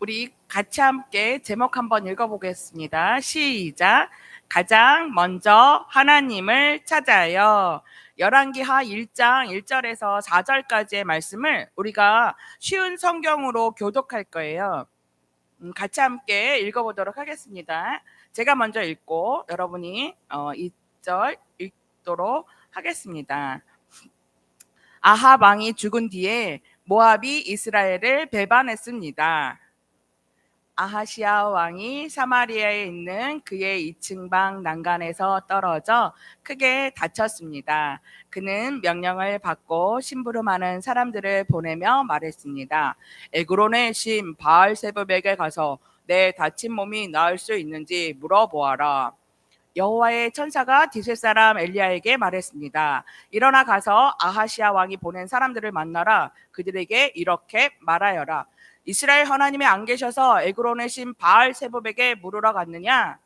우리 같이 함께 제목 한번 읽어보겠습니다. 시작. 가장 먼저 하나님을 찾아요. 열왕기하 1장 1절에서 4절까지의 말씀을 우리가 쉬운 성경으로 교독할 거예요. 같이 함께 읽어보도록 하겠습니다. 제가 먼저 읽고 여러분이 2절 읽도록 하겠습니다. 아합 왕이 죽은 뒤에 모압이 이스라엘을 배반했습니다. 아하시아 왕이 사마리아에 있는 그의 2층 방 난간에서 떨어져 크게 다쳤습니다. 그는 명령을 받고 심부름하는 사람들을 보내며 말했습니다. 에그론의 신 바알세불백에 가서 내 다친 몸이 나을 수 있는지 물어보아라. 여호와의 천사가 디셀 사람 엘리야에게 말했습니다. 일어나 가서 아하시아 왕이 보낸 사람들을 만나라. 그들에게 이렇게 말하여라. 이스라엘 하나님이 안 계셔서 에그론의 신 바알세불백에 물으러 갔느냐?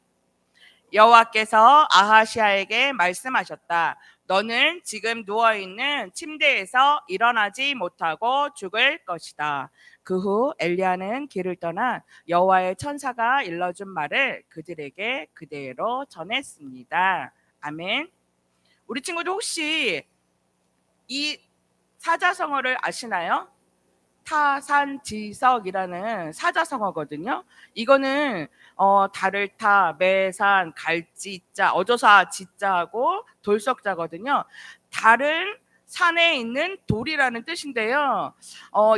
여호와께서 아하시아에게 말씀하셨다. 너는 지금 누워있는 침대에서 일어나지 못하고 죽을 것이다. 그 후 엘리야는 길을 떠나 여호와의 천사가 일러준 말을 그들에게 그대로 전했습니다. 아멘. 우리 친구들 혹시 이 사자성어를 아시나요? 타산지석이라는 사자성어거든요. 이거는 달을 타, 매산, 갈지자, 어조사 지자하고 돌석자거든요. 달은 산에 있는 돌이라는 뜻인데요.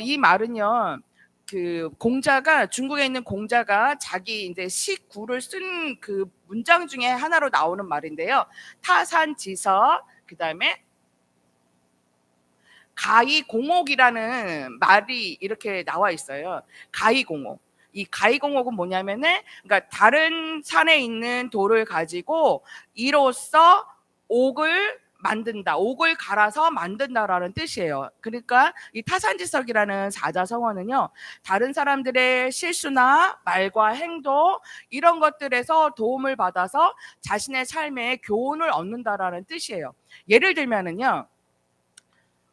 이 말은요. 그 공자가 중국에 있는 공자가 자기 이제 시구를 쓴 그 문장 중에 하나로 나오는 말인데요. 타산지석, 그다음에 가이공옥이라는 말이 이렇게 나와 있어요. 가이공옥. 이 가이공옥은 뭐냐면은, 그러니까 다른 산에 있는 돌을 가지고 이로써 옥을 만든다, 옥을 갈아서 만든다라는 뜻이에요. 그러니까 이 타산지석이라는 사자성어는요, 다른 사람들의 실수나 말과 행동 이런 것들에서 도움을 받아서 자신의 삶에 교훈을 얻는다라는 뜻이에요. 예를 들면은요,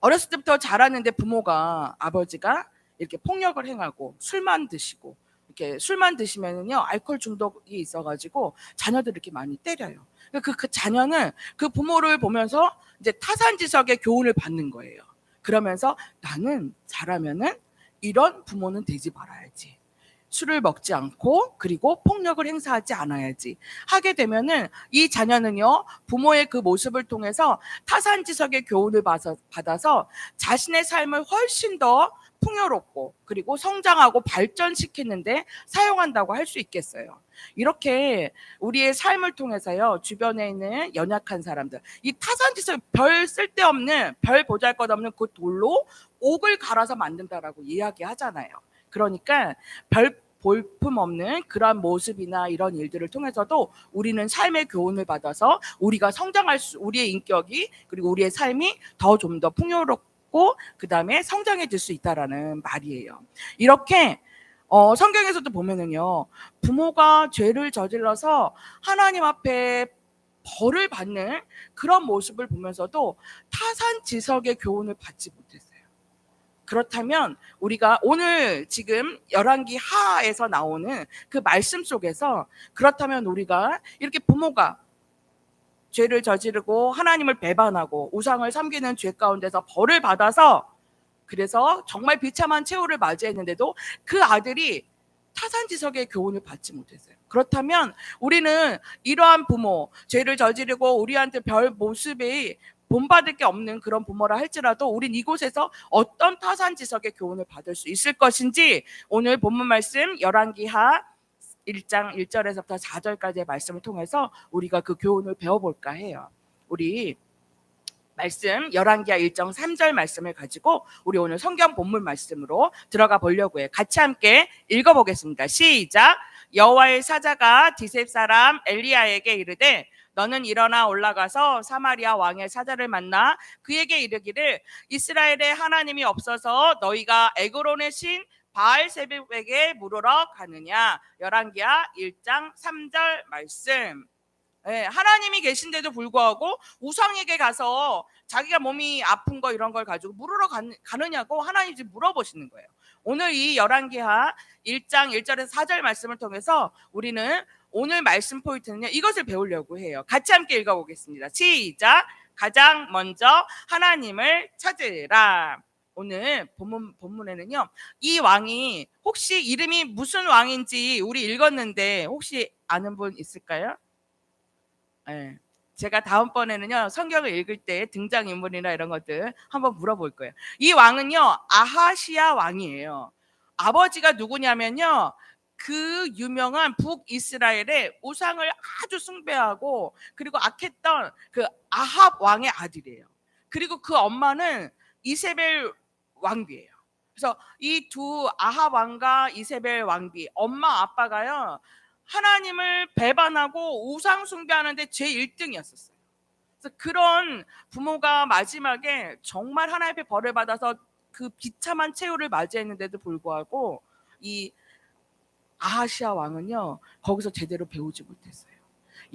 어렸을 때부터 자랐는데 부모가, 아버지가 이렇게 폭력을 행하고 술만 드시고, 이렇게 술만 드시면은요 알코올 중독이 있어가지고 자녀들 이렇게 많이 때려요. 그 자녀는 그 부모를 보면서 이제 타산지석의 교훈을 받는 거예요. 그러면서 나는 자라면은 이런 부모는 되지 말아야지. 술을 먹지 않고 그리고 폭력을 행사하지 않아야지 하게 되면은 이 자녀는요 부모의 그 모습을 통해서 타산지석의 교훈을 받아서 자신의 삶을 훨씬 더 풍요롭고 그리고 성장하고 발전시키는데 사용한다고 할 수 있겠어요. 이렇게 우리의 삶을 통해서요 주변에 있는 연약한 사람들, 이 타산지석 별 쓸데없는 별 보잘것없는 그 돌로 옥을 갈아서 만든다라고 이야기하잖아요. 그러니까 별 볼품 없는 그런 모습이나 이런 일들을 통해서도 우리는 삶의 교훈을 받아서 우리가 성장할 수, 우리의 인격이 그리고 우리의 삶이 더 좀 더 풍요롭고 그 다음에 성장해질 수 있다라는 말이에요. 이렇게 성경에서도 보면은요 부모가 죄를 저질러서 하나님 앞에 벌을 받는 그런 모습을 보면서도 타산지석의 교훈을 받지 못했어요. 그렇다면 우리가 오늘 지금 열왕기 하에서 나오는 그 말씀 속에서 그렇다면 우리가 이렇게 부모가 죄를 저지르고 하나님을 배반하고 우상을 섬기는 죄 가운데서 벌을 받아서 그래서 정말 비참한 최후를 맞이했는데도 그 아들이 타산지석의 교훈을 받지 못했어요. 그렇다면 우리는 이러한 부모, 죄를 저지르고 우리한테 별 모습이 본받을 게 없는 그런 부모라 할지라도 우린 이곳에서 어떤 타산지석의 교훈을 받을 수 있을 것인지 오늘 본문 말씀 열왕기하 1장 1절에서부터 4절까지의 말씀을 통해서 우리가 그 교훈을 배워볼까 해요. 우리 말씀 열왕기하 1장 3절 말씀을 가지고 우리 오늘 성경 본문 말씀으로 들어가 보려고 해요. 같이 함께 읽어보겠습니다. 시작. 여호와의 사자가 디셉 사람 엘리야에게 이르되 너는 일어나 올라가서 사마리아 왕의 사자를 만나 그에게 이르기를 이스라엘의 하나님이 없어서 너희가 에그론의 신 바알세불백에 물으러 가느냐. 열왕기하 1장 3절 말씀. 네, 하나님이 계신데도 불구하고 우상에게 가서 자기가 몸이 아픈 거 이런 걸 가지고 물으러 가느냐고 하나님 지금 물어보시는 거예요. 오늘 이 열왕기하 1장 1절에서 4절 말씀을 통해서 우리는 오늘 말씀 포인트는요, 이것을 배우려고 해요. 같이 함께 읽어보겠습니다. 시작. 가장 먼저 하나님을 찾으라. 오늘 본문에는요, 이 왕이 혹시 이름이 무슨 왕인지 우리 읽었는데 혹시 아는 분 있을까요? 네. 제가 다음번에는요, 성경을 읽을 때 등장인물이나 이런 것들 한번 물어볼 거예요. 이 왕은요, 아하시아 왕이에요. 아버지가 누구냐면요, 그 유명한 북이스라엘의 우상을 아주 숭배하고 그리고 악했던 그 아합 왕의 아들이에요. 그리고 그 엄마는 이세벨 왕비예요. 그래서 이 두 아합 왕과 이세벨 왕비, 엄마 아빠가요, 하나님을 배반하고 우상 숭배하는데 제 1등이었었어요. 그래서 그런 부모가 마지막에 정말 하나님 앞에 벌을 받아서 그 비참한 최후를 맞이했는데도 불구하고 이 아하시아 왕은요, 거기서 제대로 배우지 못했어요.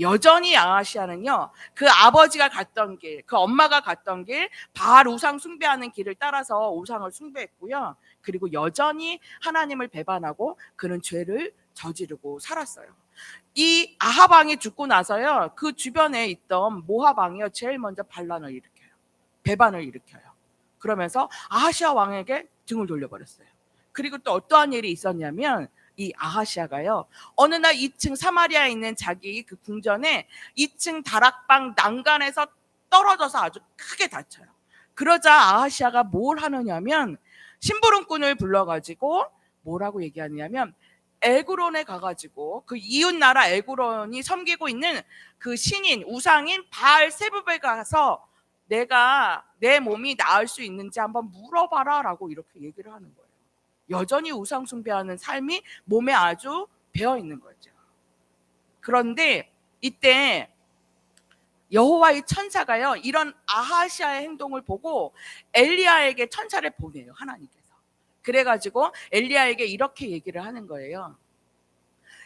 여전히 아하시아는요, 그 아버지가 갔던 길, 그 엄마가 갔던 길, 바알 우상 숭배하는 길을 따라서 우상을 숭배했고요. 그리고 여전히 하나님을 배반하고 그는 죄를 저지르고 살았어요. 이 아합 왕이 죽고 나서요, 그 주변에 있던 모압 왕이요, 제일 먼저 반란을 일으켜요. 배반을 일으켜요. 그러면서 아하시아 왕에게 등을 돌려버렸어요. 그리고 또 어떠한 일이 있었냐면, 이 아하시아가요, 어느 날 2층 사마리아에 있는 자기 그 궁전에 2층 다락방 난간에서 떨어져서 아주 크게 다쳐요. 그러자 아하시아가 뭘 하느냐면 심부름꾼을 불러가지고 뭐라고 얘기하냐면, 에그론에 가가지고 그 이웃 나라 에그론이 섬기고 있는 그 신인 우상인 바알 세부에 가서 내가 내 몸이 나을 수 있는지 한번 물어봐라 라고 이렇게 얘기를 하는 거예요. 여전히 우상 숭배하는 삶이 몸에 아주 배어 있는 거죠. 그런데 이때 여호와의 천사가요, 이런 아하시아의 행동을 보고 엘리야에게 천사를 보내요, 하나님께서. 그래가지고 엘리야에게 이렇게 얘기를 하는 거예요.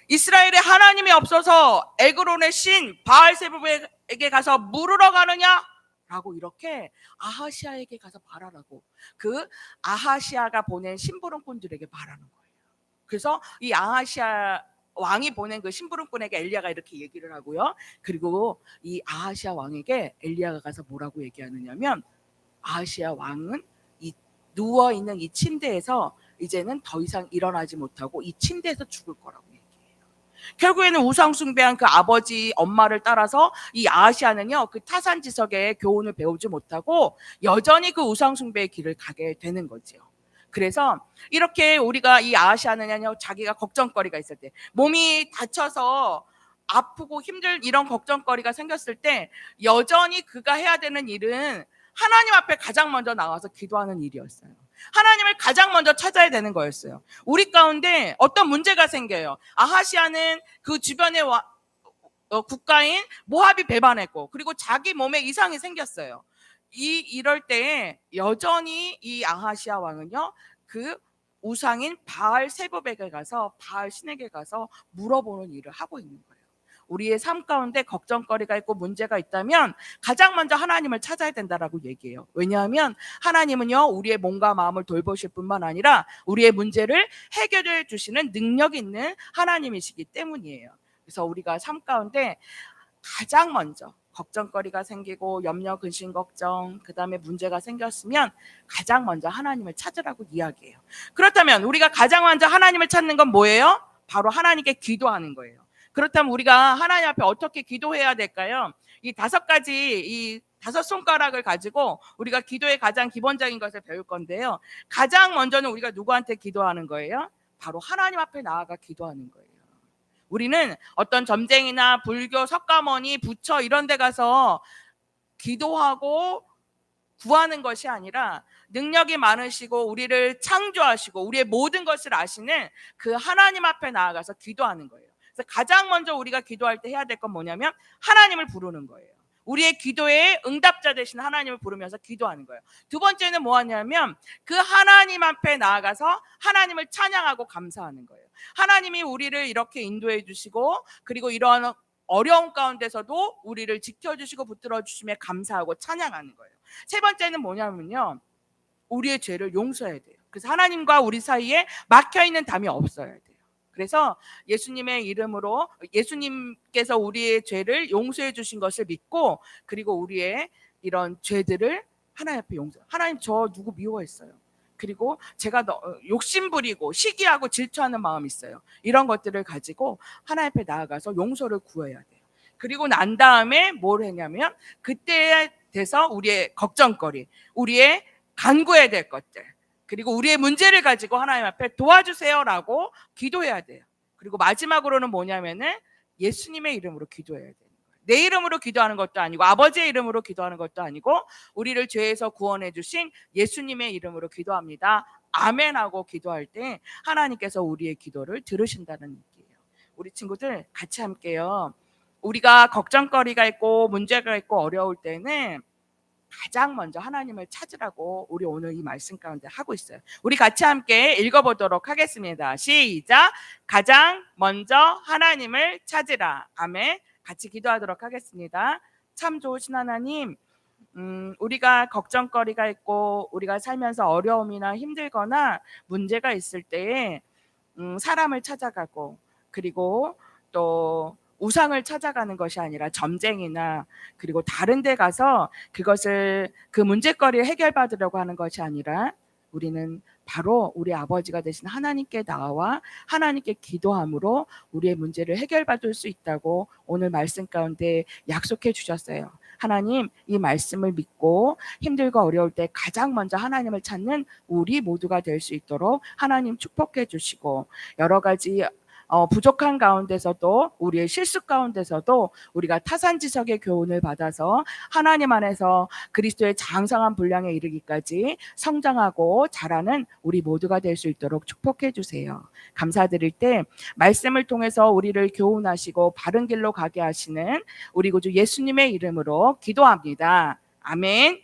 이스라엘에 하나님이 없어서 에그론의 신 바알세부에게 가서 물으러 가느냐? 라고 이렇게 아하시아에게 가서 말하라고 그 아하시아가 보낸 심부름꾼들에게 말하는 거예요. 그래서 이 아하시아 왕이 보낸 그 심부름꾼에게 엘리야가 이렇게 얘기를 하고요. 그리고 이 아하시아 왕에게 엘리야가 가서 뭐라고 얘기하느냐면, 아하시아 왕은 이 누워있는 이 침대에서 이제는 더 이상 일어나지 못하고 이 침대에서 죽을 거라고 얘기해요. 결국에는 우상 숭배한 그 아버지 엄마를 따라서 이 아하시아는요, 그 타산지석의 교훈을 배우지 못하고 여전히 그 우상 숭배의 길을 가게 되는 거죠. 그래서 이렇게 우리가 이 아하시아는요, 자기가 걱정거리가 있을 때, 몸이 다쳐서 아프고 힘들 이런 걱정거리가 생겼을 때 여전히 그가 해야 되는 일은 하나님 앞에 가장 먼저 나와서 기도하는 일이었어요. 하나님을 가장 먼저 찾아야 되는 거였어요. 우리 가운데 어떤 문제가 생겨요. 아하시아는 그 주변의 국가인 모압이 배반했고, 그리고 자기 몸에 이상이 생겼어요. 이럴 때에 여전히 이 아하시아 왕은요, 그 우상인 바알 세부백에 가서 바알 신에게 가서 물어보는 일을 하고 있는 거예요. 우리의 삶 가운데 걱정거리가 있고 문제가 있다면 가장 먼저 하나님을 찾아야 된다라고 얘기해요. 왜냐하면 하나님은요, 우리의 몸과 마음을 돌보실 뿐만 아니라 우리의 문제를 해결해 주시는 능력 있는 하나님이시기 때문이에요. 그래서 우리가 삶 가운데 가장 먼저 걱정거리가 생기고 염려, 근심, 걱정, 그 다음에 문제가 생겼으면 가장 먼저 하나님을 찾으라고 이야기해요. 그렇다면 우리가 가장 먼저 하나님을 찾는 건 뭐예요? 바로 하나님께 기도하는 거예요. 그렇다면 우리가 하나님 앞에 어떻게 기도해야 될까요? 이 5가지, 이 5손가락을 가지고 우리가 기도의 가장 기본적인 것을 배울 건데요. 가장 먼저는 우리가 누구한테 기도하는 거예요? 바로 하나님 앞에 나아가 기도하는 거예요. 우리는 어떤 점쟁이나 불교, 석가모니, 부처 이런 데 가서 기도하고 구하는 것이 아니라 능력이 많으시고 우리를 창조하시고 우리의 모든 것을 아시는 그 하나님 앞에 나아가서 기도하는 거예요. 그래서 가장 먼저 우리가 기도할 때 해야 될 건 뭐냐면 하나님을 부르는 거예요. 우리의 기도에 응답자 되신 하나님을 부르면서 기도하는 거예요. 두 번째는 뭐하냐면 그 하나님 앞에 나아가서 하나님을 찬양하고 감사하는 거예요. 하나님이 우리를 이렇게 인도해 주시고 그리고 이런 어려운 가운데서도 우리를 지켜주시고 붙들어 주심에 감사하고 찬양하는 거예요. 세 번째는 뭐냐면요, 우리의 죄를 용서해야 돼요. 그래서 하나님과 우리 사이에 막혀 있는 담이 없어야 돼요. 그래서 예수님의 이름으로 예수님께서 우리의 죄를 용서해 주신 것을 믿고, 그리고 우리의 이런 죄들을 하나님 앞에 용서. 하나님, 저 누구 미워했어요. 그리고 제가 욕심 부리고 시기하고 질투하는 마음이 있어요. 이런 것들을 가지고 하나님 앞에 나아가서 용서를 구해야 돼요. 그리고 난 다음에 뭘 했냐면, 그때에 대해서 우리의 걱정거리, 우리의 간구해야 될 것들, 그리고 우리의 문제를 가지고 하나님 앞에 도와주세요라고 기도해야 돼요. 그리고 마지막으로는 뭐냐면은 예수님의 이름으로 기도해야 돼요. 내 이름으로 기도하는 것도 아니고, 아버지의 이름으로 기도하는 것도 아니고, 우리를 죄에서 구원해 주신 예수님의 이름으로 기도합니다. 아멘 하고 기도할 때 하나님께서 우리의 기도를 들으신다는 얘기예요. 우리 친구들 같이 함께요. 우리가 걱정거리가 있고 문제가 있고 어려울 때는 가장 먼저 하나님을 찾으라고 우리 오늘 이 말씀 가운데 하고 있어요. 우리 같이 함께 읽어보도록 하겠습니다. 시작. 가장 먼저 하나님을 찾으라. 아멘. 같이 기도하도록 하겠습니다. 참 좋으신 하나님, 우리가 걱정거리가 있고 우리가 살면서 어려움이나 힘들거나 문제가 있을 때에 사람을 찾아가고, 그리고 또 우상을 찾아가는 것이 아니라 점쟁이나 그리고 다른 데 가서 그것을 그 문제거리를 해결받으려고 하는 것이 아니라, 우리는 바로 우리 아버지가 되신 하나님께 나와 하나님께 기도함으로 우리의 문제를 해결받을 수 있다고 오늘 말씀 가운데 약속해 주셨어요. 하나님, 이 말씀을 믿고 힘들고 어려울 때 가장 먼저 하나님을 찾는 우리 모두가 될 수 있도록 하나님 축복해 주시고, 여러 가지 부족한 가운데서도, 우리의 실수 가운데서도 우리가 타산지석의 교훈을 받아서 하나님 안에서 그리스도의 장성한 분량에 이르기까지 성장하고 자라는 우리 모두가 될 수 있도록 축복해 주세요. 감사드릴 때 말씀을 통해서 우리를 교훈하시고 바른 길로 가게 하시는 우리 구주 예수님의 이름으로 기도합니다. 아멘.